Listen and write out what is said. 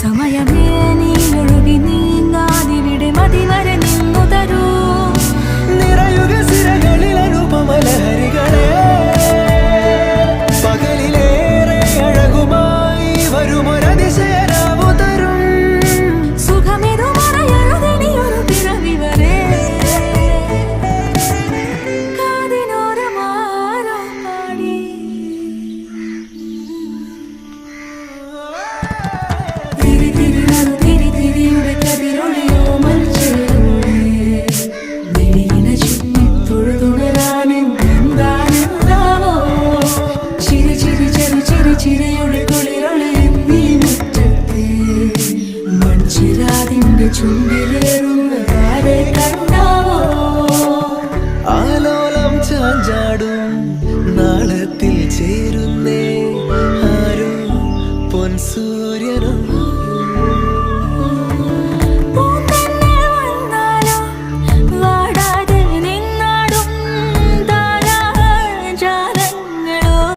സമയമേ നീ ഒഴുകി നീങ്ങാതിവിടെ മതിവരെ നിന്നു തരൂ. നിറയുക സിരകളിൽ അനുപമലഹരികളെ, പകലിലേറെ അഴകുമായി വരുമൊരതിശയരാവു തരും. സുഖമേതു മറയരുതിനിയൊരു പിറവി വരെ. കാതിനോരമാരോ പാടി തിരി തിരി നറു തിരി തിരിയുടെ കതിരൊളിയോ മൽച്ചേരുളേ. വിളിയിന ചുറ്റി തൊഴുതുണരാനെന്താണെന്താവോ. ചിരി ചിരി ചെറു ചെറു ചിരിയുടെ കുളിരൊളിയും നീ മുറ്റത്തെ. മൺചിരാതിന്റെ ചുണ്ടിലേറുന്ന താരെ കണ്ടാവോ. ആലോലം ചാഞ്ചാടും നാളത്തിൽ ചേരുന്നേ ആരും പൊൻസൂര്യനും